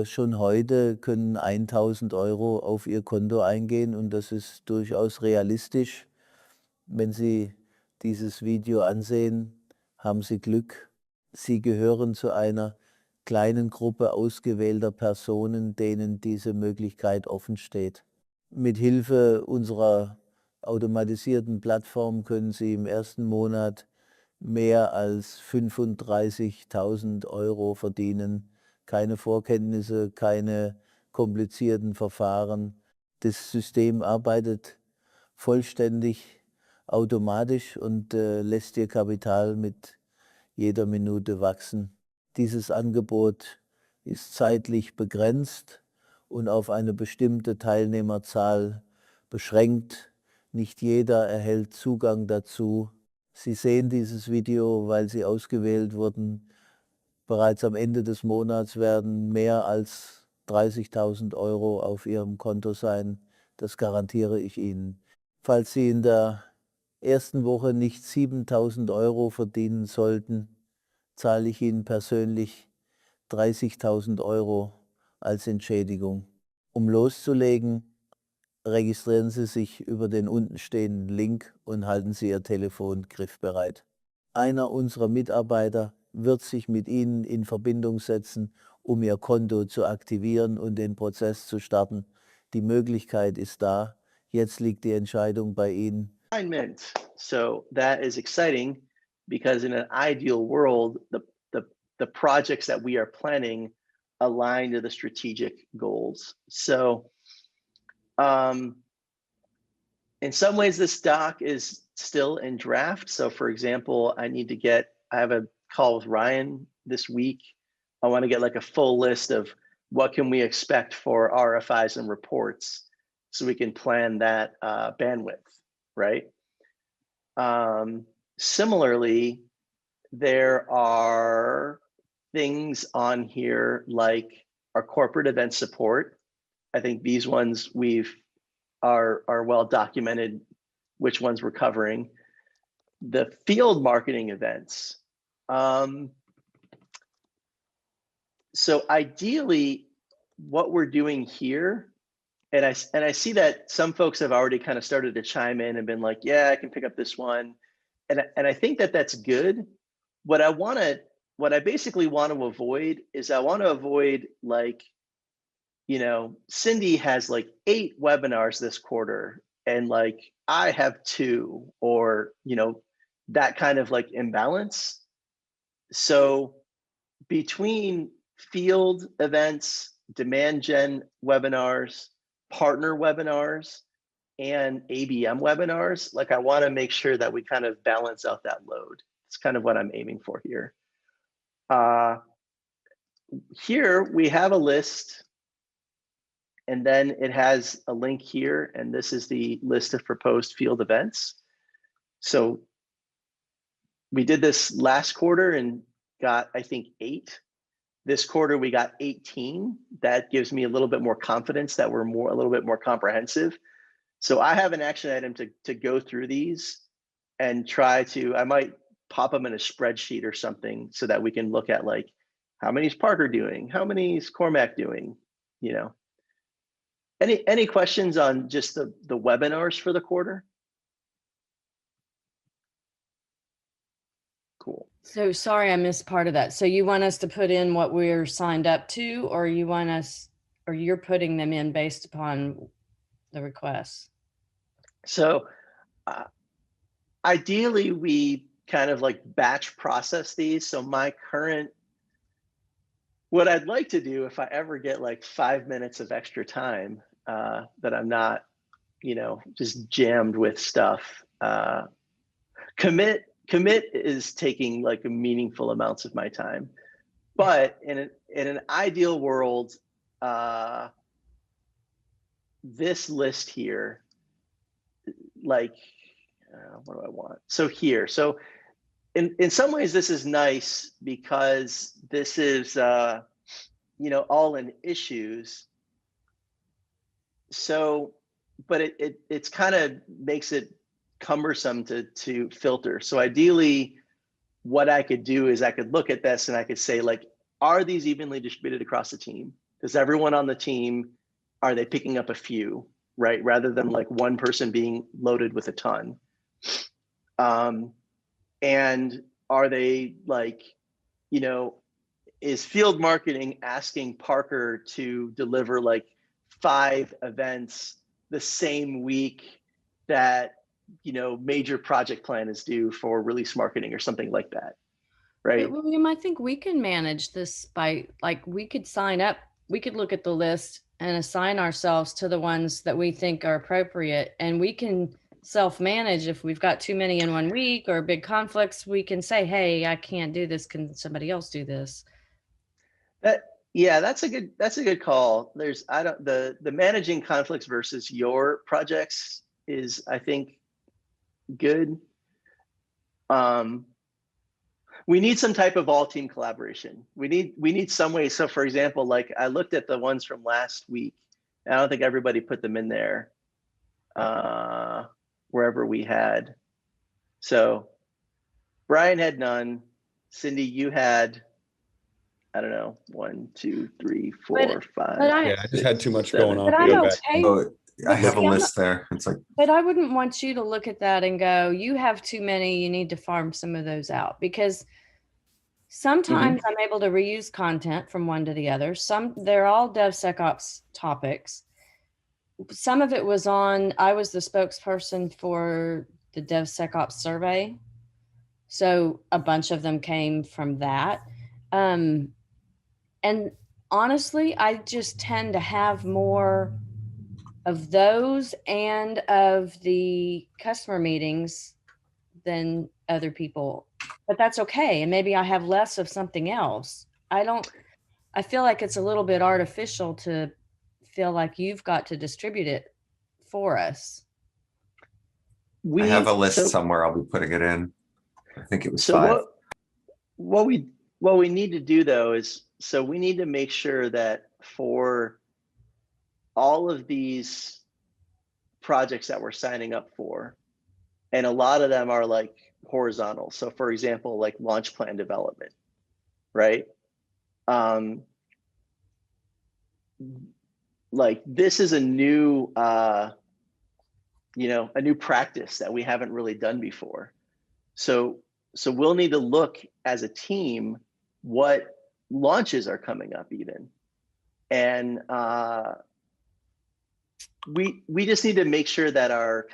Schon heute können 1.000 Euro auf Ihr Konto eingehen und das ist durchaus realistisch. Wenn Sie dieses Video ansehen, haben Sie Glück. Sie gehören zu einer kleinen Gruppe ausgewählter Personen, denen diese Möglichkeit offen steht. Mit Hilfe unserer automatisierten Plattform können Sie im ersten Monat mehr als 35.000 Euro verdienen. Keine Vorkenntnisse, keine komplizierten Verfahren. Das System arbeitet vollständig automatisch und lässt Ihr Kapital mit jeder Minute wachsen. Dieses Angebot ist zeitlich begrenzt und auf eine bestimmte Teilnehmerzahl beschränkt. Nicht jeder erhält Zugang dazu. Sie sehen dieses Video, weil Sie ausgewählt wurden. Bereits am Ende des Monats werden mehr als 30.000 Euro auf Ihrem Konto sein. Das garantiere ich Ihnen. Falls Sie in der ersten Woche nicht 7.000 Euro verdienen sollten, zahle ich Ihnen persönlich 30.000 Euro als Entschädigung. Um loszulegen, registrieren Sie sich über den untenstehenden Link und halten Sie Ihr Telefon griffbereit. Einer unserer Mitarbeiter wird sich mit Ihnen in Verbindung setzen, um Ihr Konto zu aktivieren und den Prozess zu starten. Die Möglichkeit ist da. Jetzt liegt die Entscheidung bei Ihnen. Alignment. So that is exciting because in an ideal world, the projects that we are planning align to the strategic goals. So in some ways, this doc is still in draft. So for example, I have a call with Ryan this week. I want to get like a full list of what can we expect for RFIs and reports so we can plan that bandwidth, right? Similarly, there are things on here like our corporate event support. I think these ones are well documented, which ones we're covering. The field marketing events. So ideally, what we're doing here, and I see that some folks have already kind of started to chime in and been like, yeah, I can pick up this one. And I think that that's good. What I basically want to avoid is I want to avoid like, Cindy has like 8 webinars this quarter and like I have 2, or, that kind of like imbalance. So between field events, demand gen webinars, partner webinars, and ABM webinars, like I want to make sure that we kind of balance out that load. It's kind of what I'm aiming for here. Here we have a list, and then it has a link here, and this is the list of proposed field events. So we did this last quarter and got, I think, 8. This quarter we got 18. That gives me a little bit more confidence that we're a little bit more comprehensive. So I have an action item to go through these and I might pop them in a spreadsheet or something so that we can look at like, how many is Parker doing? How many is Cormac doing? Any questions on just the webinars for the quarter? Cool. So sorry, I missed part of that. So you want us to put in what we're signed up to, or you're putting them in based upon the requests? So ideally we kind of like batch process these. So what I'd like to do if I ever get like 5 minutes of extra time that I'm not, just jammed with stuff, commit is taking like meaningful amounts of my time. But in an ideal world, this list here, like, what do I want? So here, so in some ways this is nice because this is, all in issues. So, but it's kind of makes it cumbersome to filter. So ideally, what I could do is I could look at this and I could say like, are these evenly distributed across the team? Does everyone on the team, are they picking up a few, right? Rather than like one person being loaded with a ton. And are they like, you know, is field marketing asking Parker to deliver like 5 events the same week that, you know, major project plan is due for release marketing or something like that, right? But William, I think we can manage this by, like, we could sign up, we could look at the list and assign ourselves to the ones that we think are appropriate. And we can self-manage if we've got too many in one week or big conflicts, we can say, hey, I can't do this. Can somebody else do this? Yeah, that's a good call. There's, the managing conflicts versus your projects is, I think, good. We need some type of all team collaboration. We need some way. So for example, like I looked at the ones from last week. I don't think everybody put them in there, wherever we had. So Brian had none. Cindy, you had, I don't know, 1, 2, 3, 4, 5. Yeah, I just had too much going on. But I'm okay. Oh, I have a see, list there. It's like, But I wouldn't want you to look at that and go, you have too many, you need to farm some of those out, because sometimes I'm able to reuse content from one to the other. They're all DevSecOps topics. Some of it was I was the spokesperson for the DevSecOps survey. So a bunch of them came from that. And honestly, I just tend to have more of those and of the customer meetings than other people, but that's okay. And maybe I have less of something else. I feel like it's a little bit artificial to feel like you've got to distribute it for us. I have a list somewhere. I'll be putting it in. I think it was 5. What we need to do though is, so we need to make sure that for all of these projects that we're signing up for, and a lot of them are like horizontal. So for example, like launch plan development, right? Like this is a new, you know, a new practice that we haven't really done before. So we'll need to look as a team what launches are coming up even. And we just need to make sure that our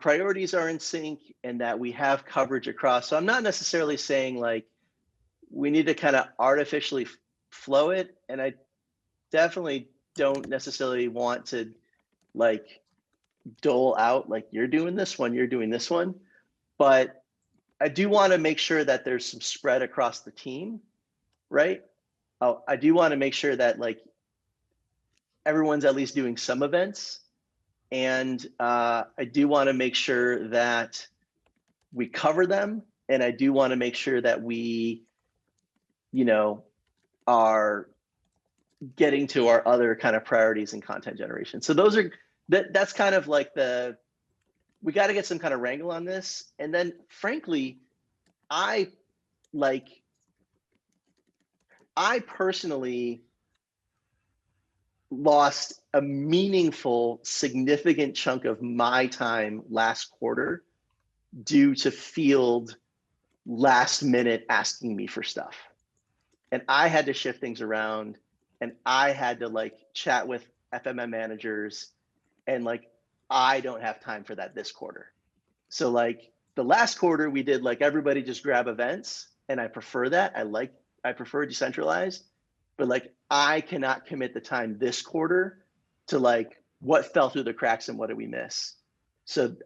priorities are in sync and that we have coverage across. So I'm not necessarily saying like we need to kind of artificially flow it. And I definitely don't necessarily want to like dole out like you're doing this one, you're doing this one. But I do want to make sure that there's some spread across the team, right? I do want to make sure that like everyone's at least doing some events. And I do want to make sure that we cover them. And I do want to make sure that we, you know, are getting to our other kind of priorities in content generation. So those are, that's kind of like we got to get some kind of wrangle on this. And then frankly, I personally lost a meaningful, significant chunk of my time last quarter due to field last minute asking me for stuff. And I had to shift things around, and I had to like chat with FMM managers, and like, I don't have time for that this quarter. So like the last quarter we did like everybody just grab events, and I prefer that. I prefer decentralized, but like I cannot commit the time this quarter to like what fell through the cracks and what did we miss. So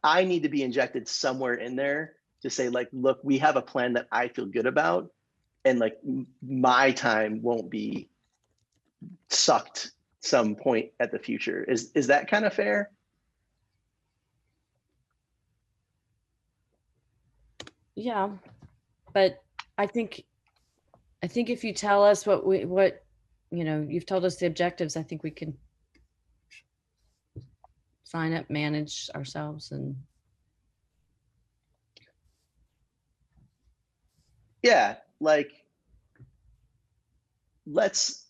I need to be injected somewhere in there to say like, look, we have a plan that I feel good about, and like my time won't be sucked some point at the future. Is that kind of fair? Yeah, but I think if you tell us what you know, you've told us the objectives, I think we can sign up, manage ourselves, and yeah, like let's